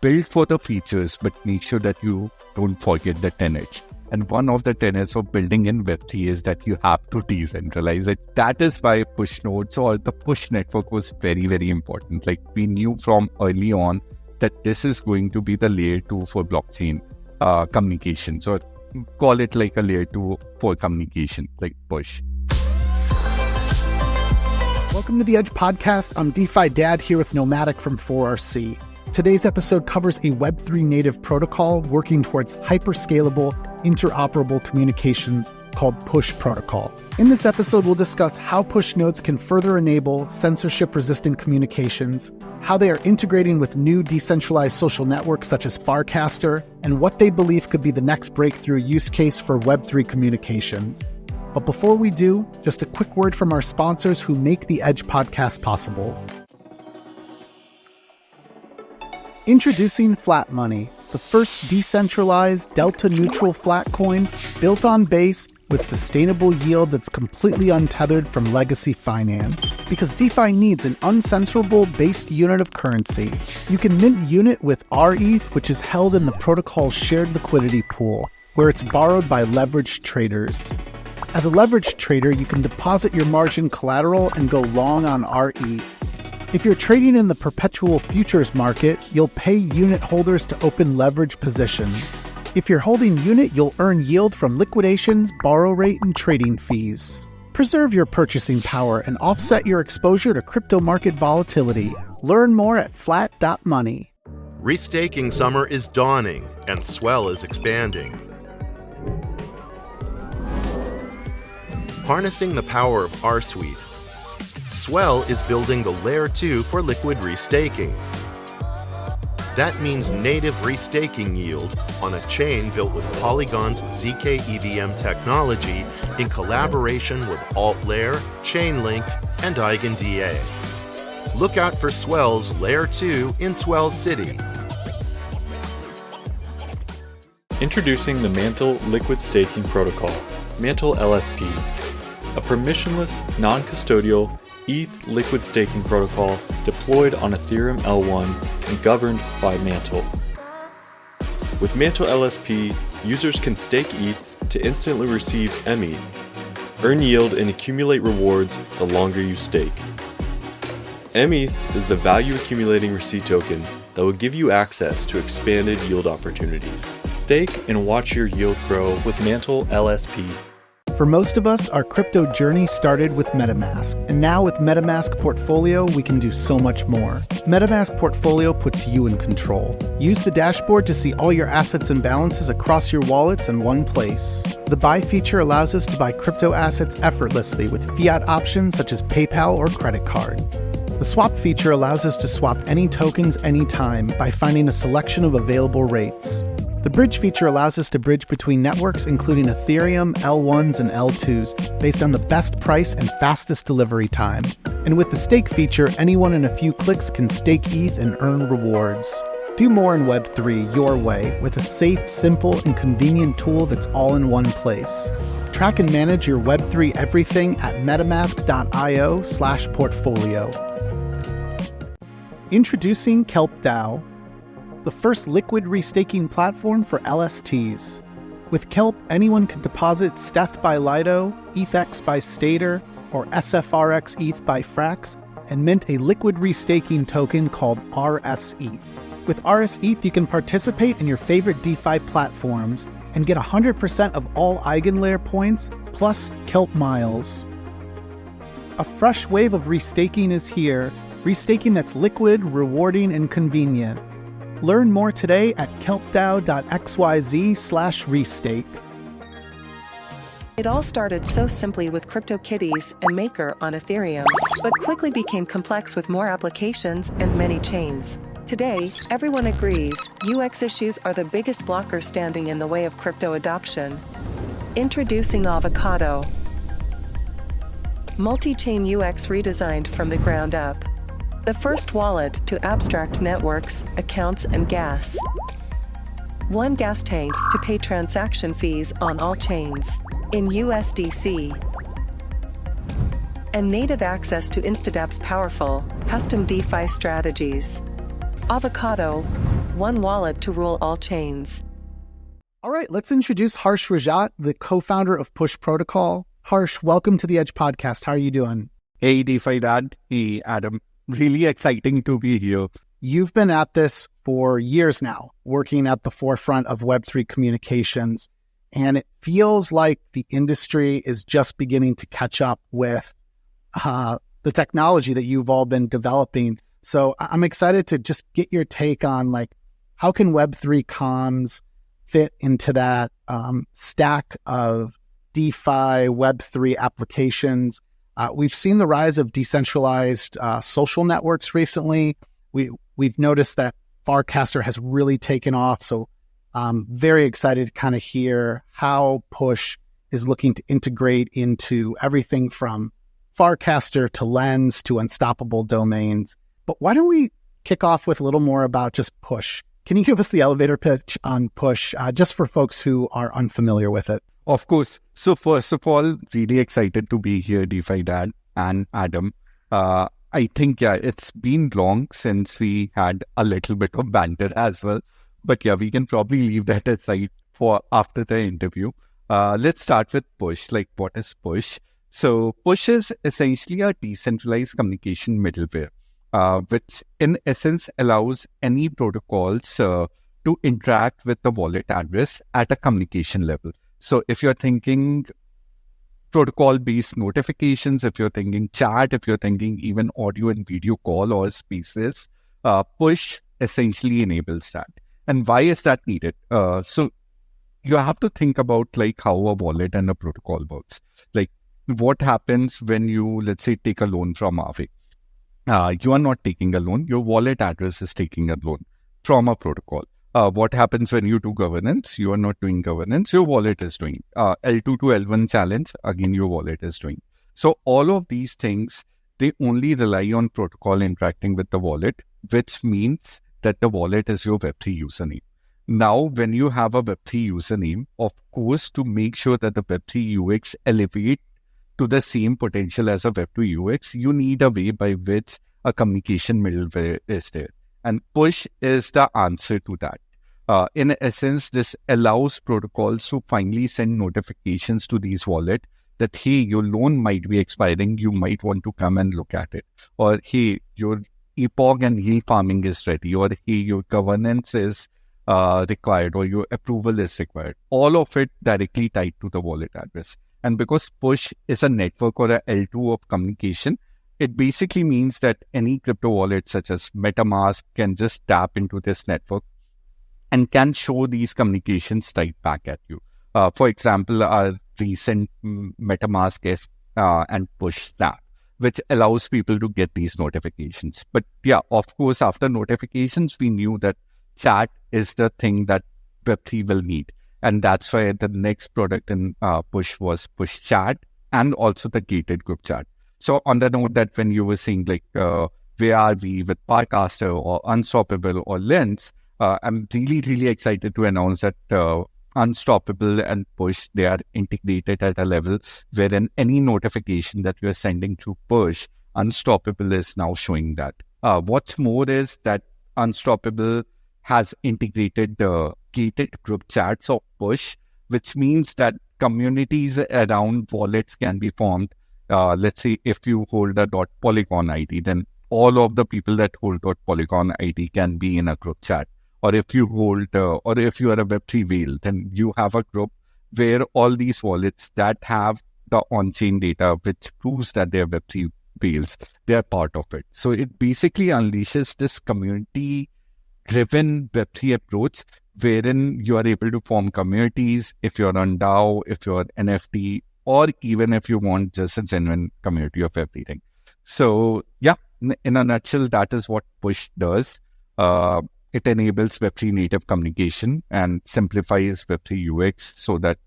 build for the features, but make sure that you don't forget the tenets. And one of the tenets of building in Web3 is that you have to decentralize it. That is why push nodes or the push network was very, very important. Like we knew from early on that this is going to be the layer 2 for blockchain communications, or call it like a layer 2 for communication, like push. Welcome to the Edge Podcast. I'm DeFi Dad here with Nomadic from 4RC. Today's episode covers a Web3 native protocol working towards hyperscalable, interoperable communications called Push Protocol. In this episode, we'll discuss how push nodes can further enable censorship-resistant communications, how they are integrating with new decentralized social networks such as Farcaster, and what they believe could be the next breakthrough use case for Web3 communications. But before we do, just a quick word from our sponsors who make the Edge Podcast possible. Introducing Flat Money, the first decentralized, delta-neutral flat coin built on Base with sustainable yield that's completely untethered from legacy finance. Because DeFi needs an uncensorable based unit of currency. You can mint unit with RETH, which is held in the protocol's shared liquidity pool, where it's borrowed by leveraged traders. As a leveraged trader, you can deposit your margin collateral and go long on RETH. If you're trading in the perpetual futures market, you'll pay unit holders to open leverage positions. If you're holding unit, you'll earn yield from liquidations, borrow rate, and trading fees. Preserve your purchasing power and offset your exposure to crypto market volatility. Learn more at flat.money. Restaking summer is dawning, and SWELL is expanding. Harnessing the power of RSWETH, SWELL is building the Layer 2 for liquid restaking. That means native restaking yield on a chain built with Polygon's ZK EVM technology in collaboration with AltLayer, Chainlink, and EigenDA. Look out for SWELL's Layer 2 in SWELL City. Introducing the MANTLE liquid staking protocol, MANTLE LSP, a permissionless, non-custodial ETH liquid staking protocol deployed on Ethereum L1 and governed by MANTLE. With MANTLE LSP, users can stake ETH to instantly receive METH, earn yield and accumulate rewards the longer you stake. METH is the value accumulating receipt token that will give you access to expanded yield opportunities. Stake and watch your yield grow with MANTLE LSP. For most of us, our crypto journey started with MetaMask, and now with MetaMask Portfolio, we can do so much more. MetaMask Portfolio puts you in control. Use the dashboard to see all your assets and balances across your wallets in one place. The buy feature allows us to buy crypto assets effortlessly with fiat options such as PayPal or credit card. The swap feature allows us to swap any tokens anytime by finding a selection of available rates. The bridge feature allows us to bridge between networks including Ethereum, L1s, and L2s based on the best price and fastest delivery time. And with the stake feature, anyone in a few clicks can stake ETH and earn rewards. Do more in Web3 your way with a safe, simple, and convenient tool that's all in one place. Track and manage your Web3 everything at metamask.io/portfolio. Introducing KELP DAO, the first liquid restaking platform for LSTs. With KELP, anyone can deposit STETH by Lido, ETHX by Stater, or SFRX ETH by Frax, and mint a liquid restaking token called RSETH. With RSETH, you can participate in your favorite DeFi platforms and get 100% of all Eigenlayer points, plus KELP miles. A fresh wave of restaking is here, restaking that's liquid, rewarding, and convenient. Learn more today at kelpdao.xyz/restake. It all started so simply with CryptoKitties and Maker on Ethereum, but quickly became complex with more applications and many chains. Today, everyone agrees UX issues are the biggest blocker standing in the way of crypto adoption. Introducing Avocado. Multi-chain UX redesigned from the ground up. The first wallet to abstract networks, accounts, and gas. One gas tank to pay transaction fees on all chains in USDC. And native access to INSTADAPP's powerful, custom DeFi strategies. Avocado, one wallet to rule all chains. All right, let's introduce Harsh Rajat, the co-founder of Push Protocol. Harsh, welcome to the Edge podcast. How are you doing? Hey, DeFi Dad. Hey, Adam. Really exciting to be here. You've been at this for years now, working at the forefront of Web3 communications, and it feels like the industry is just beginning to catch up with the technology that you've all been developing. So I'm excited to just get your take on, like, how can Web3 comms fit into that stack of DeFi, Web3 applications? We've seen the rise of decentralized social networks recently. We've noticed that Farcaster has really taken off. So very excited to kind of hear how Push is looking to integrate into everything from Farcaster to Lens to unstoppable domains. But why don't we kick off with a little more about just Push? Can you give us the elevator pitch on Push, just for folks who are unfamiliar with it? Of course. So first of all, really excited to be here, DeFi Dad and Adam. I think, it's been long since we had a little bit of banter as well. But we can probably leave that aside for after the interview. Let's start with Push. Like, what is Push? So Push is essentially a decentralized communication middleware, which in essence allows any protocols to interact with the wallet address at a communication level. So if you're thinking protocol-based notifications, if you're thinking chat, if you're thinking even audio and video call or spaces, Push essentially enables that. And why is that needed? So you have to think about like how a wallet and a protocol works. Like, what happens when you, let's say, take a loan from Maverick? You are not taking a loan. Your wallet address is taking a loan from a protocol. What happens when you do governance? You are not doing governance. Your wallet is doing. L2 to L1 challenge, again, your wallet is doing. So all of these things, they only rely on protocol interacting with the wallet, which means that the wallet is your Web3 username. Now, when you have a Web3 username, of course, to make sure that the Web3 UX elevate to the same potential as a Web2 UX, you need a way by which a communication middleware is there. And Push is the answer to that. In essence, this allows protocols to finally send notifications to these wallets that, hey, your loan might be expiring, you might want to come and look at it. Or, hey, your epoch and yield farming is ready. Or, hey, your governance is required, or your approval is required. All of it directly tied to the wallet address. And because Push is a network or a L2 of communication, it basically means that any crypto wallet such as MetaMask can just tap into this network and can show these communications right back at you. For example, our recent MetaMask is and Push Snap, which allows people to get these notifications. But of course, after notifications, we knew that chat is the thing that Web3 will need. And that's why the next product in Push was Push Chat and also the gated group chat. So on the note that when you were saying like, where are we with Farcaster or Unstoppable or Lens, I'm really, really excited to announce that Unstoppable and Push, they are integrated at a level wherein any notification that you are sending through Push, Unstoppable is now showing that. What's more is that Unstoppable has integrated the gated group chats of Push, which means that communities around wallets can be formed. Let's say if you hold a .polygon ID, then all of the people that hold .polygon ID can be in a group chat. Or if you hold, or if you are a Web3 whale, then you have a group where all these wallets that have the on-chain data, which proves that they're Web3 whales, they're part of it. So it basically unleashes this community-driven Web3 approach, wherein you are able to form communities if you're on DAO, if you're NFT, or even if you want just a genuine community of everything. So in a nutshell, that is what Push does. It enables Web3 native communication and simplifies Web3 UX so that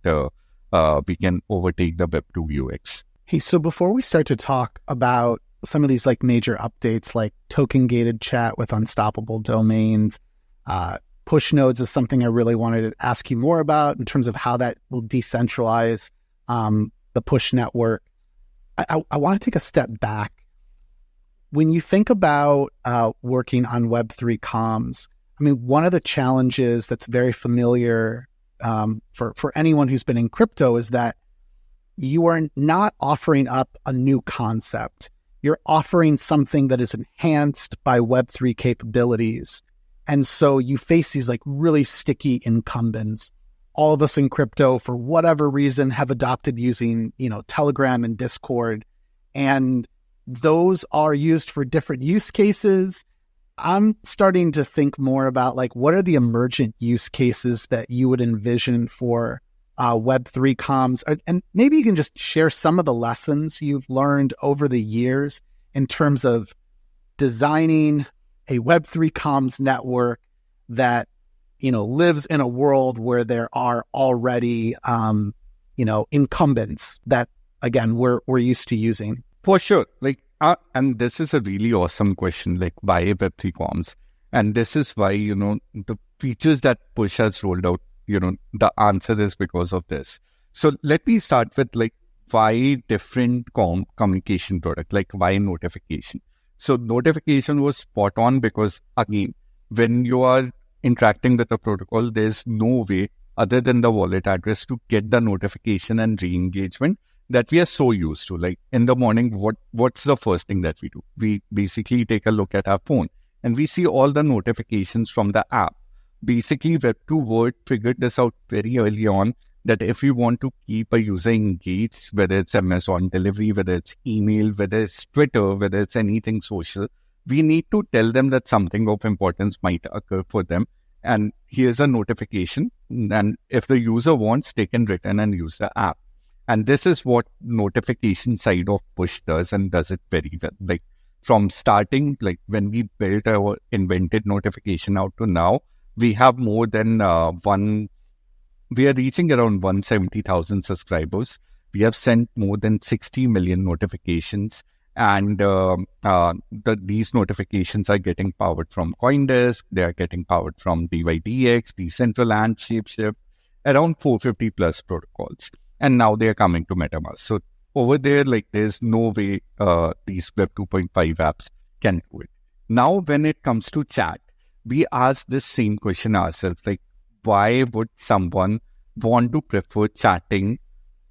we can overtake the Web2 UX. Hey, so before we start to talk about some of these like major updates like token gated chat with unstoppable domains, push nodes is something I really wanted to ask you more about in terms of how that will decentralize the Push network. I want to take a step back. When you think about working on Web3 comms, I mean, one of the challenges that's very familiar for anyone who's been in crypto is that you are not offering up a new concept. You're offering something that is enhanced by Web3 capabilities. And so you face these like really sticky incumbents. All of us in crypto, for whatever reason, have adopted using, Telegram and Discord. And those are used for different use cases. I'm starting to think more about like, what are the emergent use cases that you would envision for Web3 comms? And maybe you can just share some of the lessons you've learned over the years in terms of designing a Web3 comms network that, lives in a world where there are already, incumbents that, again, we're used to using. For sure. And this is a really awesome question, like why Web3 comms? And this is why, the features that Push has rolled out, the answer is because of this. So let me start with like why different communication product, like why notification? So notification was spot on because, again, when you are interacting with a protocol, there's no way other than the wallet address to get the notification and re-engagement that we are so used to. Like in the morning, what's the first thing that we do? We basically take a look at our phone and we see all the notifications from the app. Basically, Web2 Word figured this out very early on that if we want to keep a user engaged, whether it's Amazon delivery, whether it's email, whether it's Twitter, whether it's anything social, we need to tell them that something of importance might occur for them. And here's a notification. And if the user wants, they can return and use the app. And this is what notification side of Push does and does it very well. Like from starting, like when we built our invented notification out to now, we have more than we are reaching around 170,000 subscribers. We have sent more than 60 million notifications. And these notifications are getting powered from CoinDesk. They are getting powered from DYDX, Decentralized, Shapeshift, around 450 plus protocols. And now they are coming to MetaMask. So over there, like there's no way these Web 2.5 apps can do it. Now, when it comes to chat, we ask this same question ourselves, like why would someone want to prefer chatting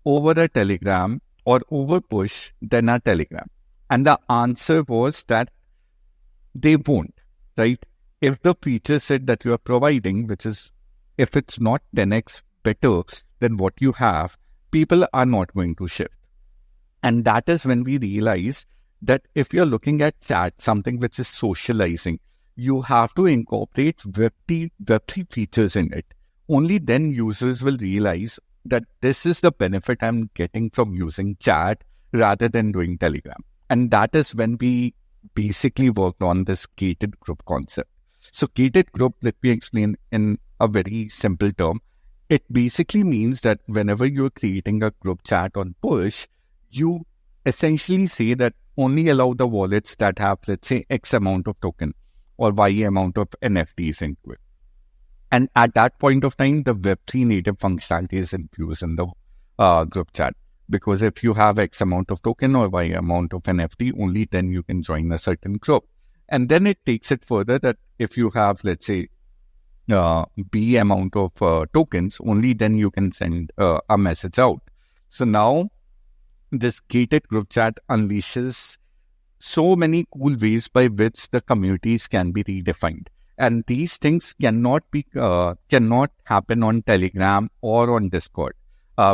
over a Telegram or over Push than a Telegram? And the answer was that they won't, right? If the feature set that you are providing, which is, if it's not 10x better than what you have, people are not going to shift. And that is when we realize that if you're looking at chat, something which is socializing, you have to incorporate Web3 features in it. Only then users will realize that this is the benefit I'm getting from using chat rather than doing Telegram. And that is when we basically worked on this gated group concept. So gated group, let me explain in a very simple term. It basically means that whenever you're creating a group chat on Push, you essentially say that only allow the wallets that have, let's say, X amount of token or Y amount of NFTs into it. And at that point of time, the Web3 native functionality is infused in the group chat. Because if you have X amount of token or Y amount of NFT, only then you can join a certain group. And then it takes it further that if you have, let's say, B amount of tokens, only then you can send a message out. So now this gated group chat unleashes so many cool ways by which the communities can be redefined. And these things cannot happen on Telegram or on Discord.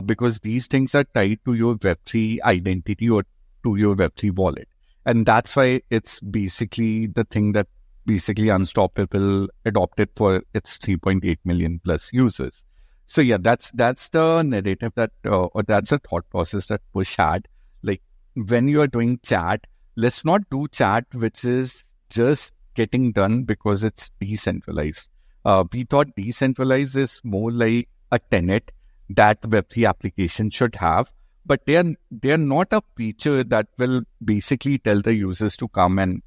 Because these things are tied to your Web3 identity or to your Web3 wallet. And that's why it's basically the thing that basically Unstoppable adopted for its 3.8 million plus users. So yeah, that's the narrative that, or that's the thought process that Push had. Like when you are doing chat, let's not do chat which is just getting done because it's decentralized. We thought decentralized is more like a tenet that Web3 application should have, but they're not a feature that will basically tell the users to come and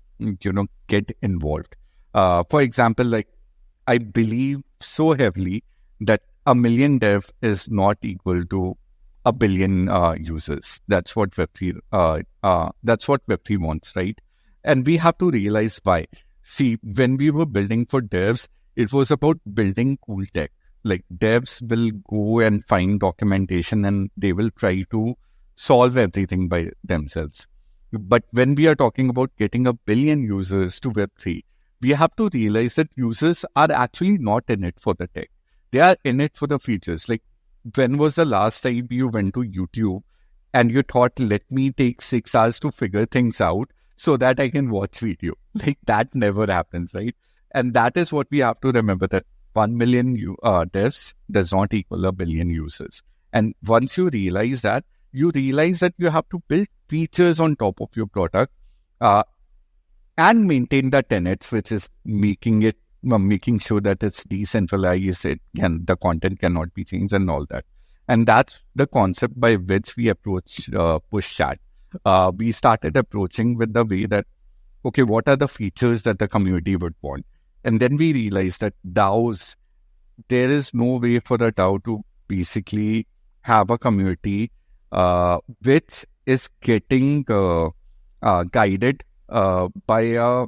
get involved. For example, like I believe so heavily that 1 million dev is not equal to 1 billion users. That's what Web3 wants, right? And we have to realize why. See, when we were building for devs, It was about building cool tech. Like devs will go and find documentation and they will try to solve everything by themselves. But when we are talking about getting 1 billion users to Web3, we have to realize that users are actually not in it for the tech. They are in it for the features. Like, when was the last time you went to YouTube and you thought, let me take 6 hours to figure things out so that I can watch video? Like, that never happens, right? And that is what we have to remember, that 1 million devs does not equal 1 billion users. And once you realize that you have to build features on top of your product and maintain the tenets, which is making sure that it's decentralized, the content cannot be changed and all that. And that's the concept by which we approach push chat. We started approaching with the way that, okay, what are the features that the community would want? And then we realized that DAOs, there is no way for a DAO to basically have a community which is getting guided by a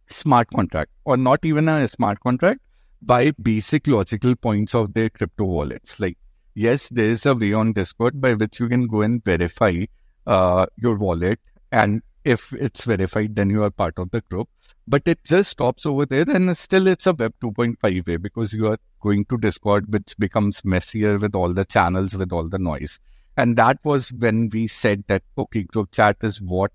smart contract, or not even a smart contract, by basic logical points of their crypto wallets. Like, yes, there is a way on Discord by which you can go and verify your wallet, and if it's verified, then you are part of the group. But it just stops over there, and still it's a Web 2.5 way, because you are going to Discord, which becomes messier with all the channels, with all the noise. And that was when we said that, okay, group chat is what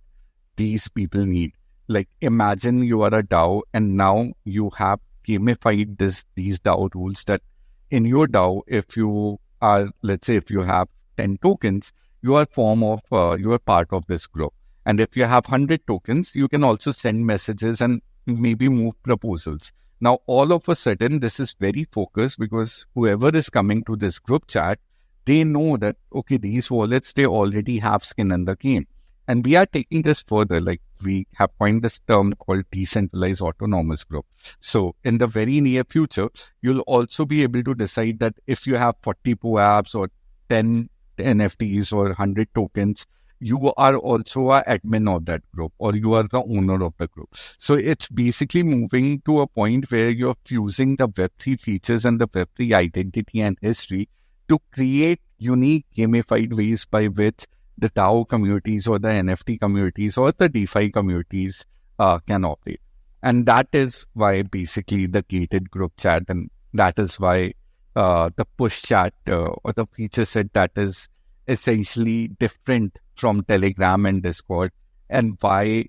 these people need. Like, imagine you are a DAO and now you have gamified these DAO rules, that in your DAO, if you are, let's say, if you have 10 tokens, you are part of this group. And if you have 100 tokens, you can also send messages and maybe move proposals. Now, all of a sudden, this is very focused, because whoever is coming to this group chat, they know that, okay, these wallets, they already have skin in the game. And we are taking this further. Like, we have coined this term called decentralized autonomous group. So in the very near future, you'll also be able to decide that if you have 40 POAPs or 10 NFTs or 100 tokens, you are also an admin of that group, or you are the owner of the group. So it's basically moving to a point where you're fusing the Web3 features and the Web3 identity and history to create unique gamified ways by which the DAO communities or the NFT communities or the DeFi communities can operate. And that is why basically the gated group chat, and that is why the push chat or the feature set that is essentially different from Telegram and Discord, and why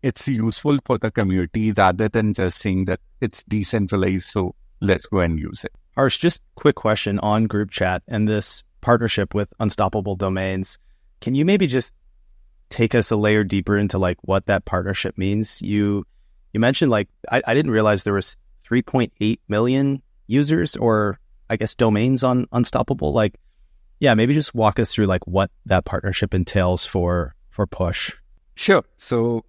it's useful for the community rather than just saying that it's decentralized, so let's go and use it. Harsh, just quick question on group chat and this partnership with Unstoppable Domains. Can you maybe just take us a layer deeper into like what that partnership means? You mentioned, like, I didn't realize there was 3.8 million users, or I guess domains on Unstoppable. Like, yeah, maybe just walk us through like what that partnership entails for Push. Sure. So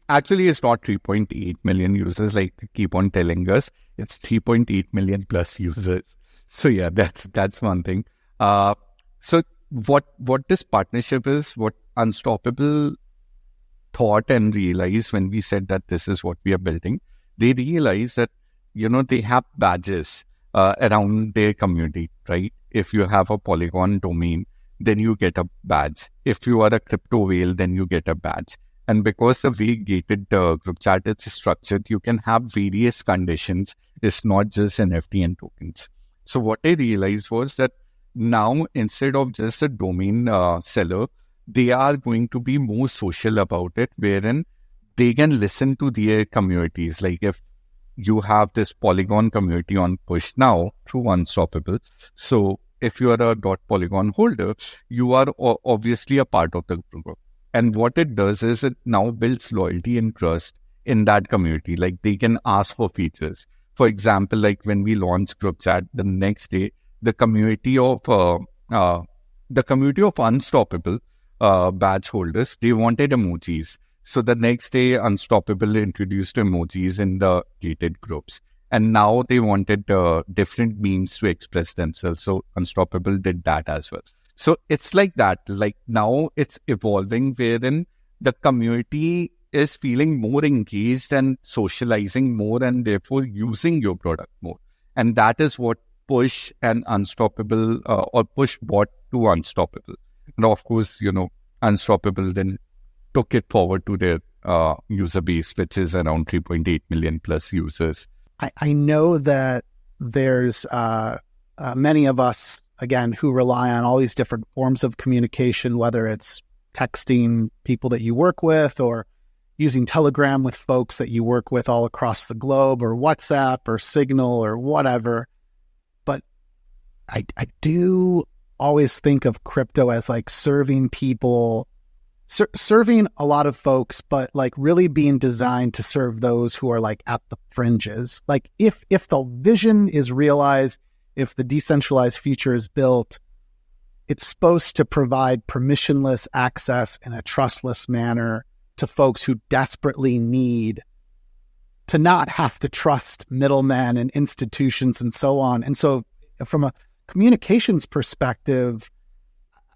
actually, it's not 3.8 million users like they keep on telling us. It's 3.8 million plus users. So yeah, that's one thing. So what this partnership is, what Unstoppable thought and realized when we said that this is what we are building, they realized that, they have badges around their community, right? If you have a Polygon domain, then you get a badge. If you are a crypto whale, then you get a badge. And because the way gated group chat is structured, you can have various conditions. It's not just NFT and tokens. So what I realized was that now, instead of just a domain seller, they are going to be more social about it, wherein they can listen to their communities. Like, if you have this Polygon community on Push now through Unstoppable, so if you are a .polygon holder, you are obviously a part of the group. And what it does is it now builds loyalty and trust in that community. Like, they can ask for features. For example, like when we launched group chat, the next day, the community of Unstoppable badge holders, they wanted emojis. So the next day, Unstoppable introduced emojis in the gated groups. And now they wanted different memes to express themselves. So Unstoppable did that as well. So it's like that. Like, now it's evolving wherein the community is feeling more engaged and socializing more and therefore using your product more. And that is what push and unstoppable or push brought to unstoppable. And of course, unstoppable then took it forward to their user base, which is around 3.8 million plus users. I know that there's many of us, again, who rely on all these different forms of communication, whether it's texting people that you work with or using Telegram with folks that you work with all across the globe, or WhatsApp or Signal or whatever. But I do always think of crypto as like serving people, serving a lot of folks, but like really being designed to serve those who are like at the fringes. Like if the vision is realized, if the decentralized future is built, it's supposed to provide permissionless access in a trustless manner to folks who desperately need to not have to trust middlemen and institutions and so on. And so from a communications perspective,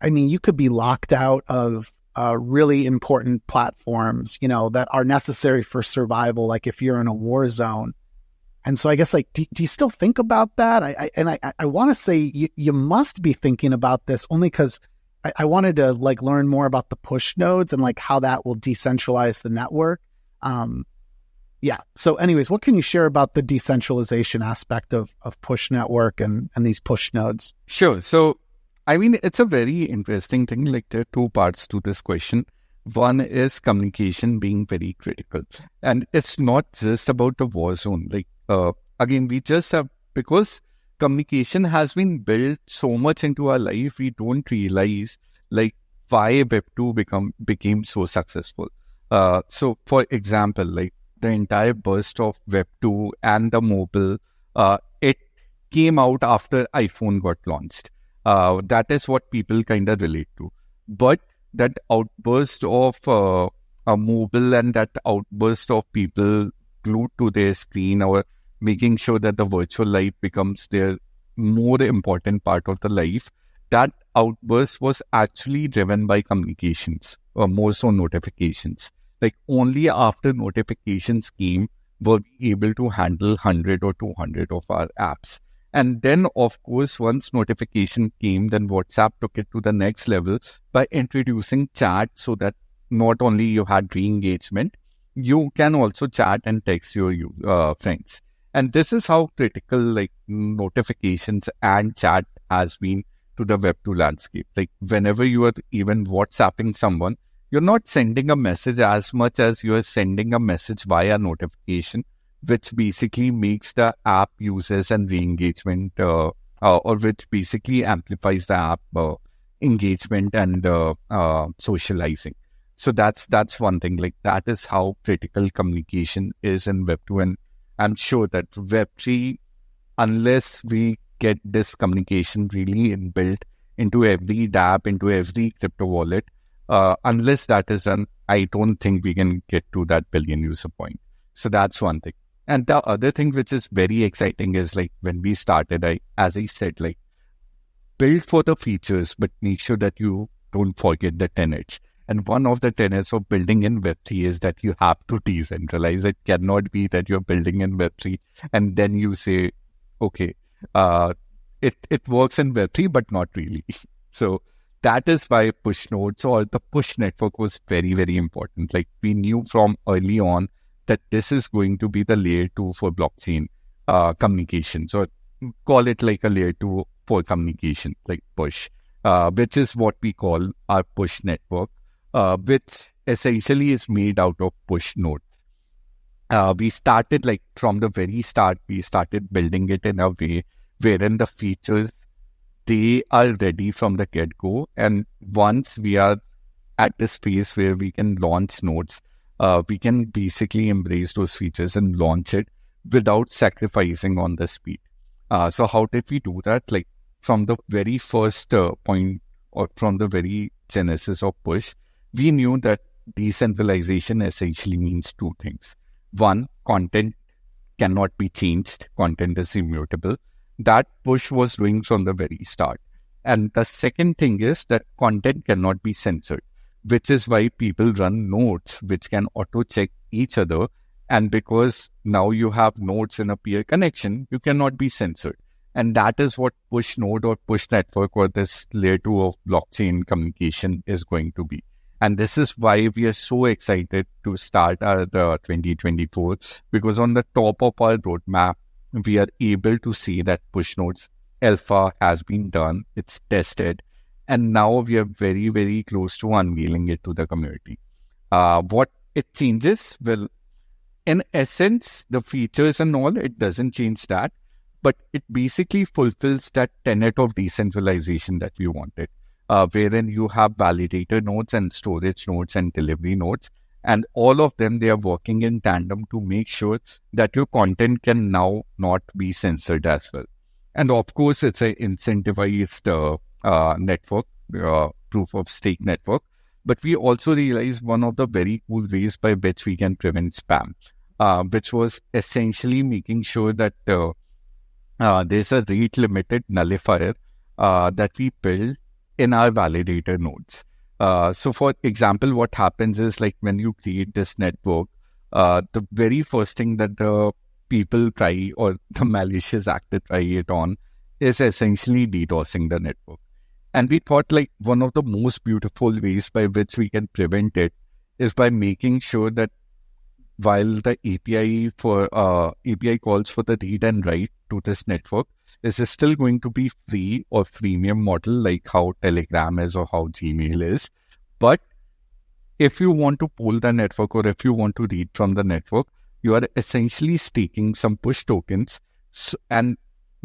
I mean, you could be locked out of really important platforms, that are necessary for survival, like if you're in a war zone. And so I guess, like, do you still think about that? I want to say you must be thinking about this only because I wanted to like learn more about the push nodes and like how that will decentralize the network. Yeah. So anyways, what can you share about the decentralization aspect of push network and these push nodes? Sure. So, I mean, it's a very interesting thing. Like there are two parts to this question. One is communication being very critical. And it's not just about the war zone. Like, again, we just have, because communication has been built so much into our life, we don't realize like why Web2 became so successful. So for example, like the entire burst of Web2 and the mobile, it came out after iPhone got launched. That is what people kind of relate to. But that outburst of a mobile and that outburst of people glued to their screen or making sure that the virtual life becomes their more important part of the life, that outburst was actually driven by communications or more so notifications. Like only after notifications came were we able to handle 100 or 200 of our apps. And then, of course, once notification came, then WhatsApp took it to the next level by introducing chat so that not only you had re-engagement, you can also chat and text your friends. And this is how critical like notifications and chat has been to the Web2 landscape. Like whenever you are even WhatsApping someone, you're not sending a message as much as you are sending a message via notification, which basically makes the app users and re-engagement, or which basically amplifies the app engagement and socializing. So that's one thing. Like that is how critical communication is in Web2, and I'm sure that Web3, unless we get this communication really inbuilt into every dApp, into every crypto wallet, unless that is done, I don't think we can get to that billion user point. So that's one thing. And the other thing which is very exciting is like when we started, as I said, like build for the features, but make sure that you don't forget the tenets. And one of the tenets of building in Web3 is that you have to decentralize. It cannot be that you're building in Web3 and then you say, okay, it works in Web3, but not really. So that is why push nodes or the push network was very, very important. Like we knew from early on that this is going to be the layer 2 for blockchain communication. So call it like a layer 2 for communication, like push, which is what we call our push network, which essentially is made out of push nodes. We started like from the very start, we started building it in a way wherein the features, they are ready from the get-go. And once we are at this phase where we can launch nodes, we can basically embrace those features and launch it without sacrificing on the speed. So how did we do that? Like from the very first point or from the very genesis of push, we knew that decentralization essentially means two things. One, content cannot be changed. Content is immutable. That push was doing from the very start. And the second thing is that content cannot be censored. which is why people run nodes which can auto check each other. And because now you have nodes in a peer connection, you cannot be censored. And that is what push node or push network or this layer 2 of blockchain communication is going to be. And this is why we are so excited to start our 2024, because on the top of our roadmap, we are able to see that push nodes alpha has been done, it's tested, and now we are very, very close to unveiling it to the community. What it changes? Well, in essence, the features and all, it doesn't change that, but it basically fulfills that tenet of decentralization that we wanted, wherein you have validator nodes and storage nodes and delivery nodes, and all of them, they are working in tandem to make sure that your content can now not be censored as well. And of course, it's an incentivized network, proof of stake network. But we also realized one of the very cool ways by which we can prevent spam, which was essentially making sure that there's a rate limited nullifier that we build in our validator nodes. So for example, what happens is like when you create this network, the very first thing that the people try or the malicious actor try it on is essentially DDoSing the network. And we thought like one of the most beautiful ways by which we can prevent it is by making sure that while the API calls for the read and write to this network is still going to be free or freemium model like how Telegram is or how Gmail is. But if you want to poll the network or if you want to read from the network, you are essentially staking some push tokens. And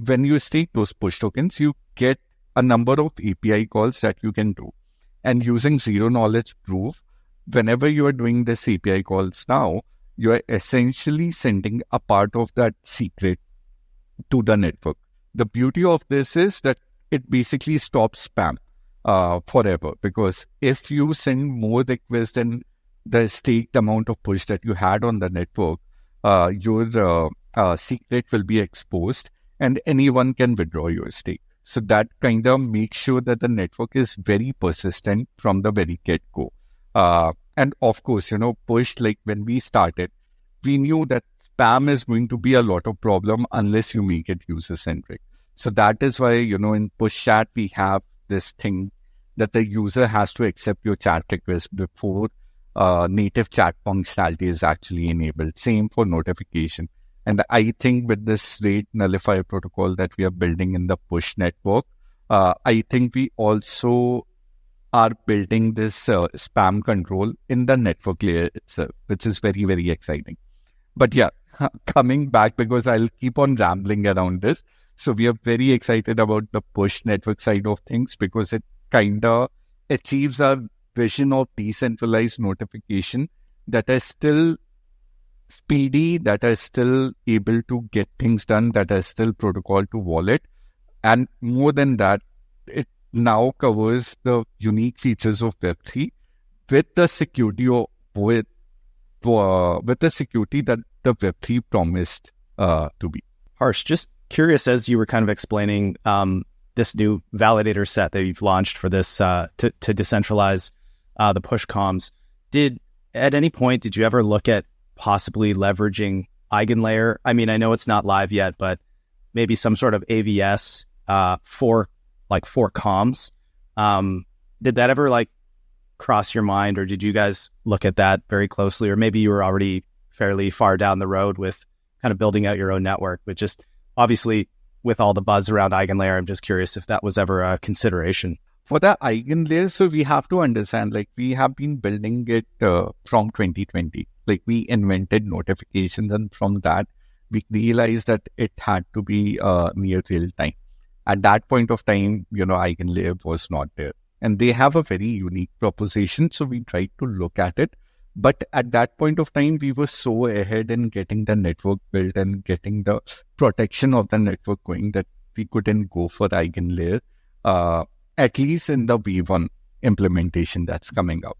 when you stake those push tokens, you get a number of API calls that you can do. And using zero knowledge proof, whenever you are doing this API calls now, you are essentially sending a part of that secret to the network. The beauty of this is that it basically stops spam forever, because if you send more requests than the staked amount of push that you had on the network, your secret will be exposed and anyone can withdraw your stake. So that kind of makes sure that the network is very persistent from the very get-go. And of course, push, like when we started, we knew that spam is going to be a lot of problem unless you make it user-centric. So that is why, in push chat, we have this thing that the user has to accept your chat request before native chat functionality is actually enabled. Same for notification. And I think with this rate nullifier protocol that we are building in the push network, I think we also are building this spam control in the network layer itself, which is very, very exciting. But yeah, coming back, because I'll keep on rambling around this. So we are very excited about the push network side of things because it kind of achieves our vision of decentralized notification that are still speedy, that are still able to get things done, that are still protocol to wallet. And more than that, it now covers the unique features of Web3 with the security with the security that the Web3 promised to be. Harsh, just curious, as you were kind of explaining this new validator set that you've launched for this to decentralize the push comms, at any point did you ever look at possibly leveraging Eigenlayer? I mean, I know it's not live yet, but maybe some sort of AVS for comms. Did that ever cross your mind, or did you guys look at that very closely? Or maybe you were already fairly far down the road with kind of building out your own network, but just obviously with all the buzz around Eigenlayer, I'm just curious if that was ever a consideration. For the Eigenlayer, so we have to understand, we have been building it from 2020. We invented notifications, and from that, we realized that it had to be near real time. At that point of time, Eigenlayer was not there. And they have a very unique proposition, so we tried to look at it. But at that point of time, we were so ahead in getting the network built and getting the protection of the network going that we couldn't go for Eigenlayer, at least in the V1 implementation that's coming out.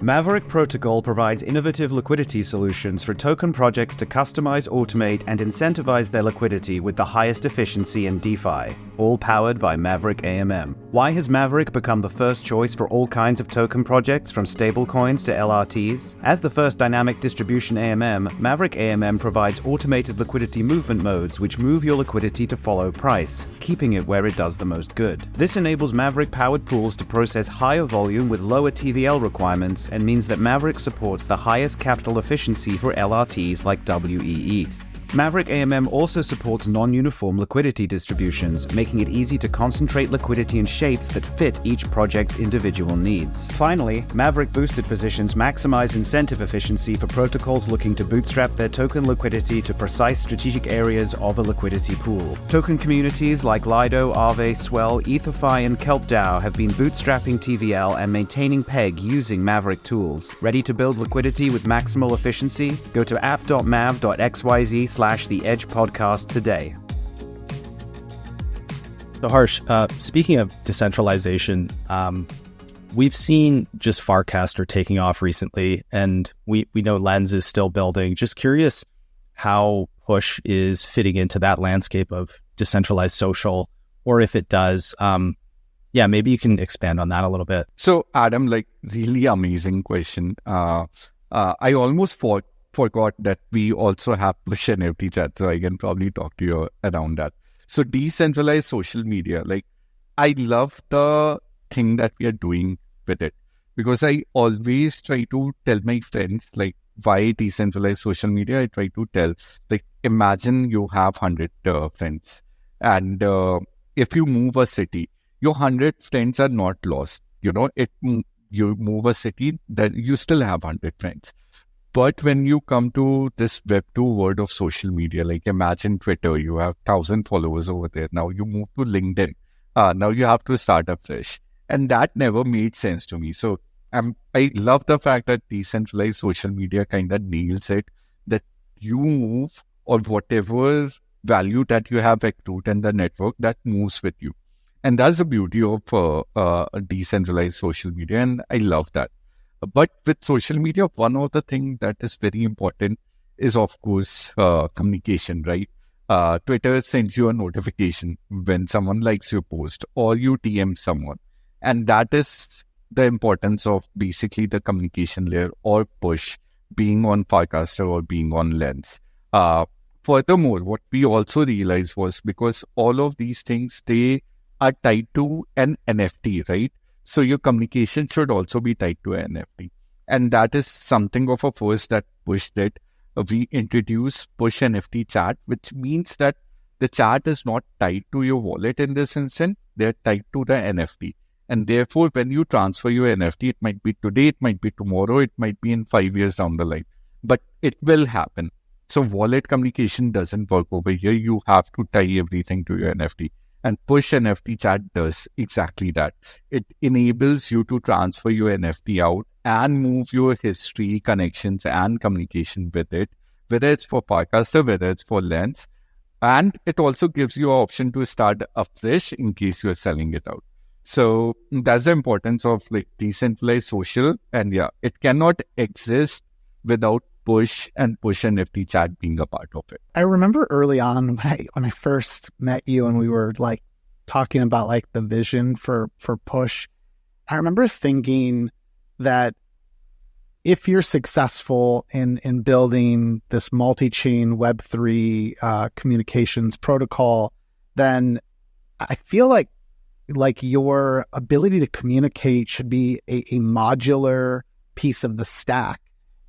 Maverick Protocol provides innovative liquidity solutions for token projects to customize, automate, and incentivize their liquidity with the highest efficiency in DeFi. all powered by Maverick AMM. Why has Maverick become the first choice for all kinds of token projects from stablecoins to LRTs? As the first dynamic distribution AMM, Maverick AMM provides automated liquidity movement modes which move your liquidity to follow price, keeping it where it does the most good. This enables Maverick-powered pools to process higher volume with lower TVL requirements and means that Maverick supports the highest capital efficiency for LRTs like WEETH. Maverick AMM also supports non-uniform liquidity distributions, making it easy to concentrate liquidity in shapes that fit each project's individual needs. Finally, Maverick boosted positions maximize incentive efficiency for protocols looking to bootstrap their token liquidity to precise strategic areas of a liquidity pool. Token communities like Lido, Aave, Swell, EtherFi, and KELP DAO have been bootstrapping TVL and maintaining PEG using Maverick tools. Ready to build liquidity with maximal efficiency? Go to app.mav.xyz/The Edge Podcast today. So Harsh, speaking of decentralization, we've seen just Farcaster taking off recently, and we know Lens is still building. Just curious how Push is fitting into that landscape of decentralized social, or if it does. Maybe you can expand on that a little bit. So Adam, really amazing question. I almost forgot that we also have Push NFT chat, so I can probably talk to you around that. So decentralized social media, I love the thing that we are doing with it, because I always try to tell my friends, why decentralized social media. I try to tell, imagine you have 100 friends, and if you move a city, your 100 friends are not lost. You move a city, that you still have 100 friends. But when you come to this Web2 world of social media, imagine Twitter, you have 1,000 followers over there. Now you move to LinkedIn. Now you have to start afresh. And that never made sense to me. So I love the fact that decentralized social media kind of nails it, that you move, or whatever value that you have accrued in the network, that moves with you. And that's the beauty of decentralized social media. And I love that. But with social media, one of the things that is very important is, of course, communication, right? Twitter sends you a notification when someone likes your post, or you DM someone. And that is the importance of basically the communication layer, or Push, being on Farcaster or being on Lens. Furthermore, what we also realized was, because all of these things, they are tied to an NFT, right? So your communication should also be tied to an NFT. And that is something of a first that Push did. We introduced Push NFT chat, which means that the chat is not tied to your wallet in this instance. They're tied to the NFT. And therefore, when you transfer your NFT, it might be today, it might be tomorrow, it might be in 5 years down the line. But it will happen. So wallet communication doesn't work over here. You have to tie everything to your NFT. And Push NFT chat does exactly that. It enables you to transfer your NFT out and move your history, connections, and communication with it, whether it's for Farcaster, whether it's for Lens. And it also gives you an option to start afresh in case you're selling it out. So that's the importance of decentralized social. And it cannot exist without Push and Push NFT chat being a part of it. I remember early on when I first met you and we were talking about the vision for Push, I remember thinking that if you're successful in building this multi-chain Web3 communications protocol, then I feel like your ability to communicate should be a modular piece of the stack.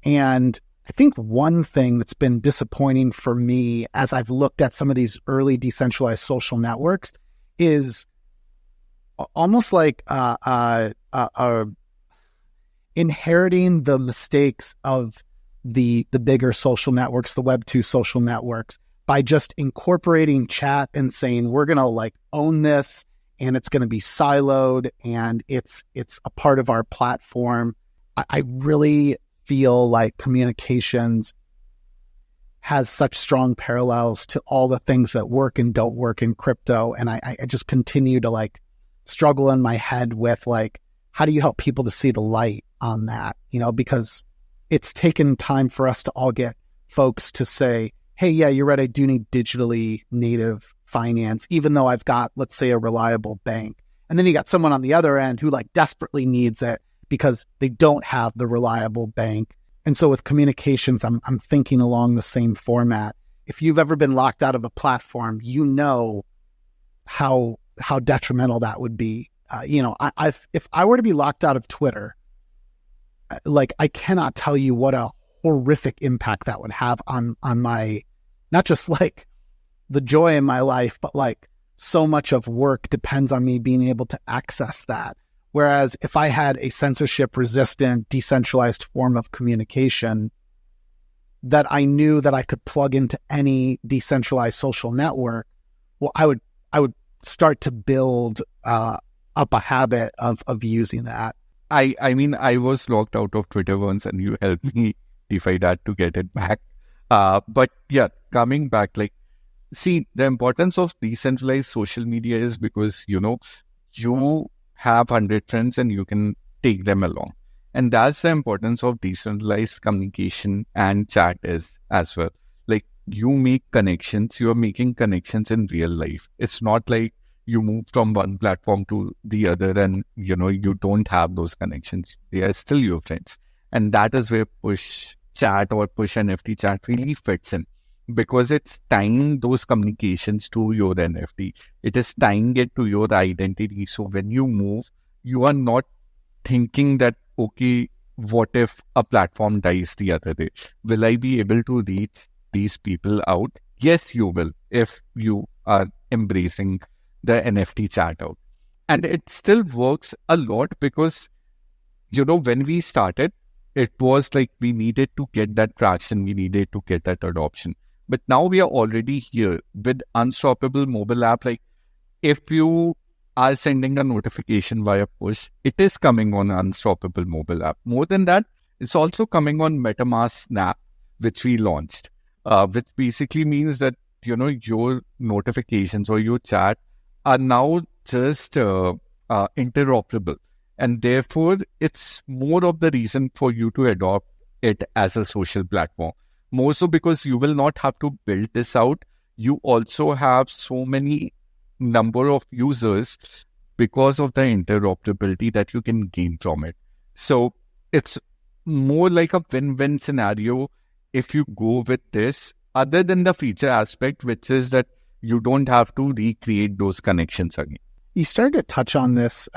And I think one thing that's been disappointing for me as I've looked at some of these early decentralized social networks is almost inheriting the mistakes of the bigger social networks, the Web2 social networks, by just incorporating chat and saying, we're going to own this, and it's going to be siloed, and it's a part of our platform. I really feel like communications has such strong parallels to all the things that work and don't work in crypto. And I just continue to struggle in my head with how do you help people to see the light on that? Because it's taken time for us to all get folks to say, hey, yeah, you're right, I do need digitally native finance, even though I've got, let's say, a reliable bank. And then you got someone on the other end who like desperately needs it because they don't have the reliable bank. And so with communications, I'm thinking along the same format. If you've ever been locked out of a platform, you know how detrimental that would be. If I were to be locked out of Twitter, like I cannot tell you what a horrific impact that would have on my, not just like the joy in my life, but like so much of work depends on me being able to access that. Whereas if I had a censorship-resistant, decentralized form of communication that I knew that I could plug into any decentralized social network, well, I would start to build up a habit of using that. I mean, I was locked out of Twitter once and you helped me DeFi that to get it back. But yeah, coming back, like, see, the importance of decentralized social media is because, you have 100 friends and you can take them along. And that's the importance of decentralized communication and chat is as well. Like, you make connections, you're making connections in real life. It's not like you move from one platform to the other and, you don't have those connections. They are still your friends. And that is where push chat or push NFT chat really fits in, because it's tying those communications to your NFT. It is tying it to your identity. So when you move, you are not thinking that, okay, what if a platform dies the other day? Will I be able to reach these people out? Yes, you will, if you are embracing the NFT chat out. And it still works a lot because, when we started, it was like we needed to get that traction, we needed to get that adoption. But now we are already here with Unstoppable mobile app. Like, if you are sending a notification via push, it is coming on Unstoppable mobile app. More than that, it's also coming on MetaMask Snap, which we launched, which basically means that, your notifications or your chat are now just interoperable. And therefore, it's more of the reason for you to adopt it as a social platform. More so because you will not have to build this out. You also have so many number of users because of the interoperability that you can gain from it. So it's more like a win-win scenario if you go with this, other than the feature aspect, which is that you don't have to recreate those connections again. You started to touch on this.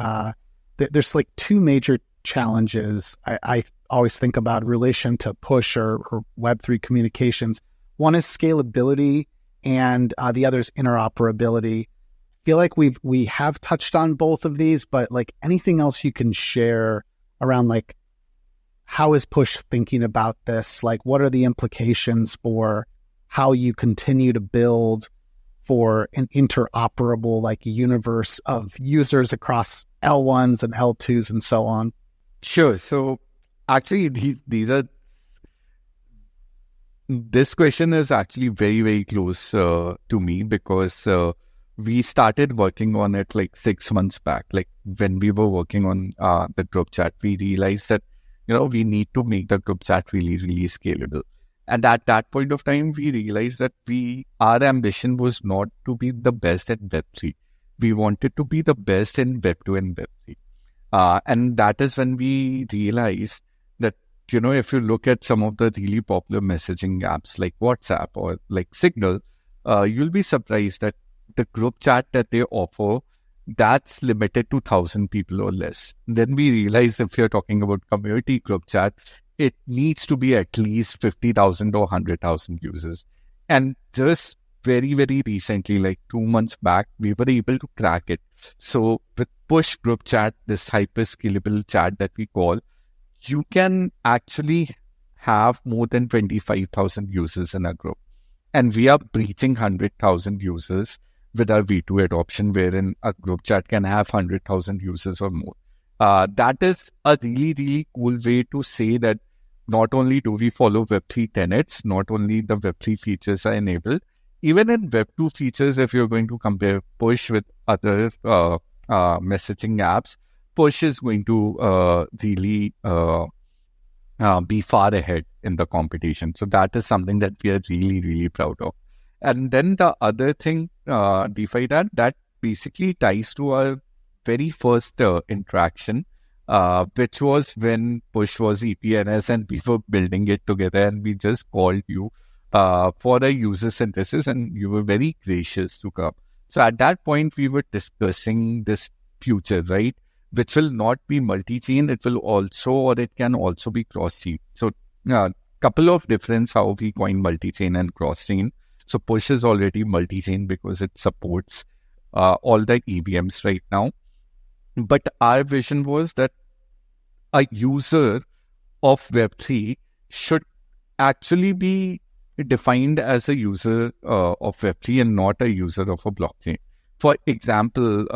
There's like two major challenges I always think about in relation to push or Web3 communications. One is scalability and the other is interoperability. I feel like we have touched on both of these, but like anything else you can share around like how is push thinking about this? Like what are the implications for how you continue to build for an interoperable like universe of users across L1s and L2s and so on? Sure. So actually, this question is actually very, very close to me because we started working on it like 6 months back. Like when we were working on the group chat, we realized that, we need to make the group chat really, really scalable. And at that point of time, we realized that our ambition was not to be the best at Web3. We wanted to be the best in Web2 and Web3. And that is when we realized that, if you look at some of the really popular messaging apps like WhatsApp or like Signal, you'll be surprised that the group chat that they offer, that's limited to 1,000 people or less. Then we realized if you're talking about community group chat, it needs to be at least 50,000 or 100,000 users. And just very, very recently, like 2 months back, we were able to crack it. So with push group chat, this hyper scalable chat that we call, you can actually have more than 25,000 users in a group. And we are breaching 100,000 users with our V2 adoption, wherein a group chat can have 100,000 users or more. That is a really, really cool way to say that not only do we follow Web3 tenets, not only the Web3 features are enabled, even in Web2 features, if you're going to compare push with other messaging apps, push is going to really be far ahead in the competition. So that is something that we are really, really proud of. And then the other thing, DeFi that basically ties to our very first interaction, which was when Push was EPNS and we were building it together, and we just called you for a user synthesis, and you were very gracious to come. So at that point, we were discussing this future, right? Which will not be multi-chain. It will also, or it can also be cross-chain. So couple of difference how we coin multi-chain and cross-chain. So Push is already multi-chain because it supports all the EVMs right now. But our vision was that a user of Web3 should actually be defined as a user of Web3 and not a user of a blockchain. For example,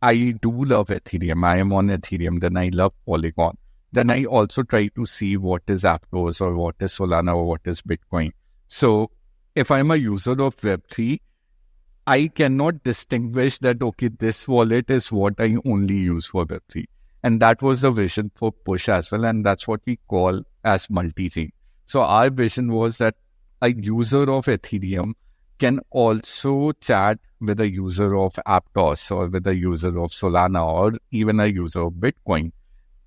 I do love Ethereum. I am on Ethereum. Then I love Polygon. Then I also try to see what is Aptos or what is Solana or what is Bitcoin. So if I'm a user of Web3, I cannot distinguish that, okay, this wallet is what I only use for Web3. And that was the vision for Push as well. And that's what we call as multi-chain. So our vision was that a user of Ethereum can also chat with a user of Aptos or with a user of Solana or even a user of Bitcoin.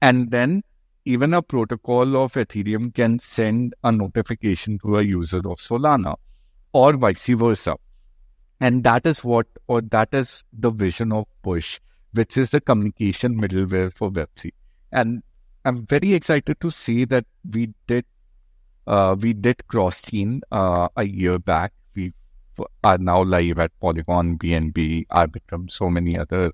And then even a protocol of Ethereum can send a notification to a user of Solana or vice versa. And that is the vision of Push, which is the communication middleware for Web3. And I'm very excited to see that we did cross-chain a year back. We are now live at Polygon, BNB, Arbitrum, so many other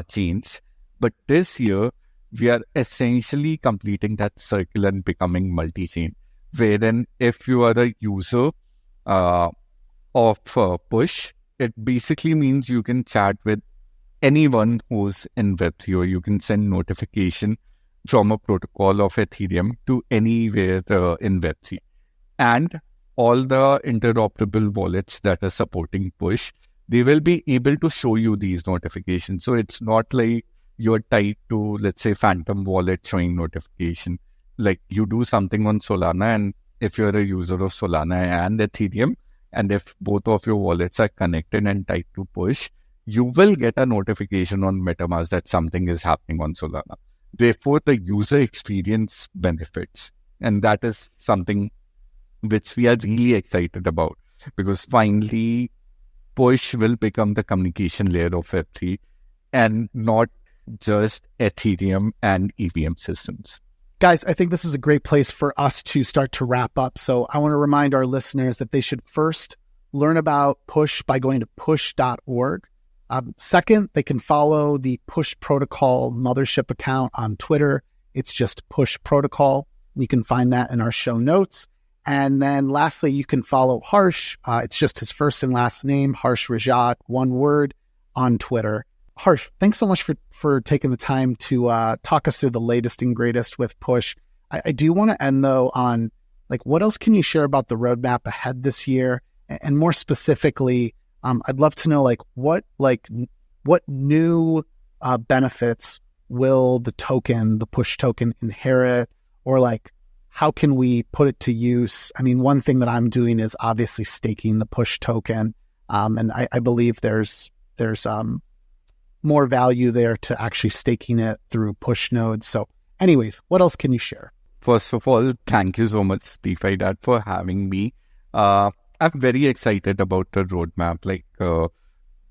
chains. But this year, we are essentially completing that circle and becoming multi-chain, wherein if you are a user of Push, it basically means you can chat with anyone who's in Web3, or you can send notification from a protocol of Ethereum to anywhere in Web3. And all the interoperable wallets that are supporting Push, they will be able to show you these notifications. So it's not like you're tied to, let's say, Phantom wallet showing notification. Like you do something on Solana, and if you're a user of Solana and Ethereum, and if both of your wallets are connected and tied to Push, you will get a notification on MetaMask that something is happening on Solana. Therefore, the user experience benefits. And that is something which we are really excited about, because finally, Push will become the communication layer of Web3 and not just Ethereum and EVM systems. Guys, I think this is a great place for us to start to wrap up. So I want to remind our listeners that they should first learn about Push by going to push.org. Second, they can follow the Push Protocol Mothership account on Twitter. It's just Push Protocol. You can find that in our show notes. And then lastly, you can follow Harsh. It's just his first and last name, Harsh Rajat, one word, on Twitter. Harsh, thanks so much for taking the time to talk us through the latest and greatest with Push. I do want to end, though, on what else can you share about the roadmap ahead this year? And more specifically, I'd love to know what new benefits will the Push token inherit, or how can we put it to use? I mean, one thing that I'm doing is obviously staking the Push token, and I believe there's more value there to actually staking it through Push nodes. So anyways, what else can you share? First of all, thank you so much, DeFi Dad, for having me. I'm very excited about the roadmap.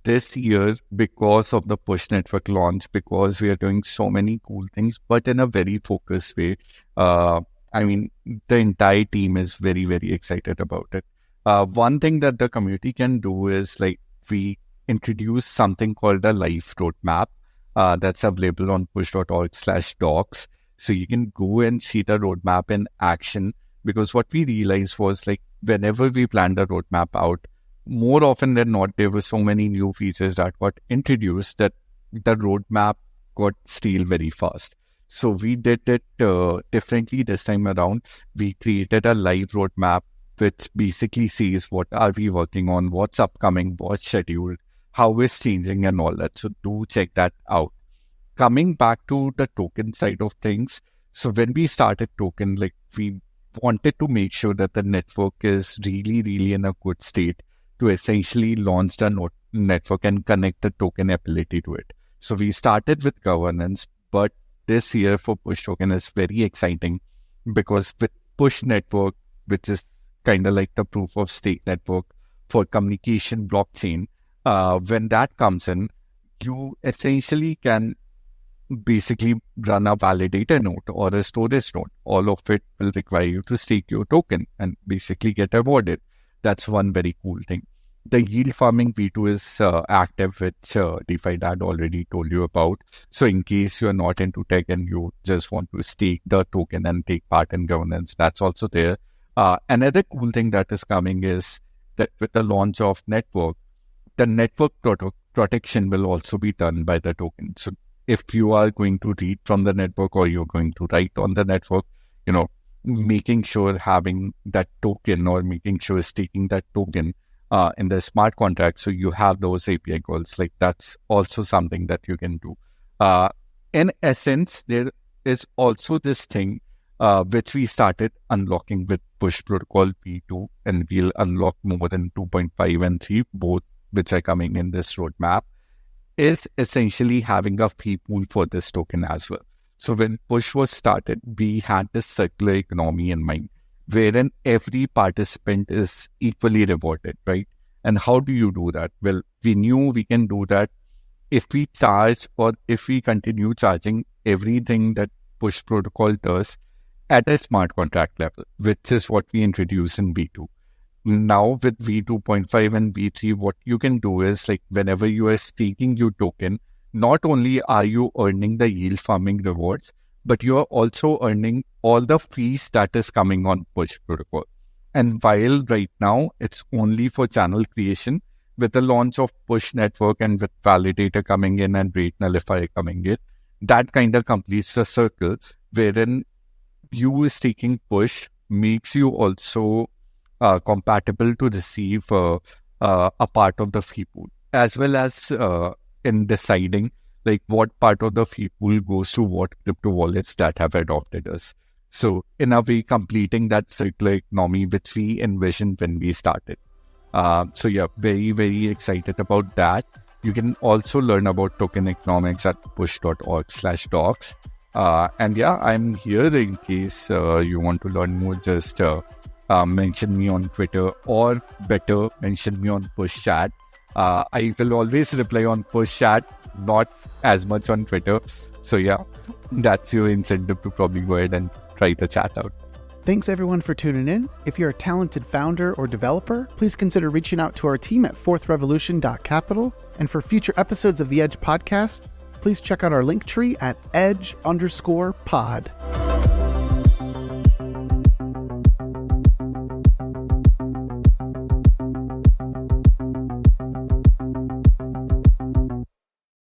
This year, because of the Push network launch, because we are doing so many cool things, but in a very focused way. The entire team is very, very excited about it. One thing that the community can do is we introduce something called a live roadmap that's available on push.org/docs. So you can go and see the roadmap in action, because what we realized was whenever we planned a roadmap out, more often than not, there were so many new features that got introduced that the roadmap got stale very fast. So we did it differently this time around. We created a live roadmap which basically says what are we working on, what's upcoming, what's scheduled, how it's changing and all that. So do check that out. Coming back to the token side of things. So when we started token, we wanted to make sure that the network is really, really in a good state. to essentially launch the network and connect the token ability to it. So we started with governance, but this year for Push token is very exciting because with Push network, which is kind of like the proof of stake network for communication blockchain, when that comes in, you essentially can basically run a validator node or a storage node. All of it will require you to stake your token and basically get awarded. That's one very cool thing. The yield farming V2 is active, which DeFi Dad already told you about. So in case you're not into tech and you just want to stake the token and take part in governance, that's also there. Another cool thing that is coming is that with the launch of network, the network protection will also be done by the token. So if you are going to read from the network or you're going to write on the network, making sure having that token or making sure staking that token in the smart contract, so you have those API calls, like that's also something that you can do. In essence, there is also this thing which we started unlocking with Push Protocol V2, and we'll unlock more than 2.5 and 3, both which are coming in this roadmap, is essentially having a fee pool for this token as well. So when Push was started, we had this circular economy in mind, wherein every participant is equally rewarded, right? And how do you do that? Well, we knew we can do that if we charge or if we continue charging everything that Push Protocol does at a smart contract level, which is what we introduced in V2. Now with V2.5 and V3, what you can do is, like, whenever you are staking your token, not only are you earning the yield farming rewards, but you are also earning all the fees that is coming on Push Protocol. And while right now it's only for channel creation, with the launch of Push network and with validator coming in and rate nullifier coming in, that kind of completes the circle wherein you staking Push makes you also compatible to receive a part of the fee pool, as well as in deciding like what part of the fee pool goes to what crypto wallets that have adopted us. So in a way, completing that circular economy which we envisioned when we started. So yeah, very, very excited about that. You can also learn about token economics at push.org/docs. And yeah, I'm here in case you want to learn more. Just mention me on Twitter, or better, mention me on Push Chat. I will always reply on Push Chat, not as much on Twitter. So yeah, that's your incentive to probably go ahead and try the chat out. Thanks everyone for tuning in. If you're a talented founder or developer, please consider reaching out to our team at fourthrevolution.capital. And for future episodes of the Edge podcast, please check out our link tree at edge_pod.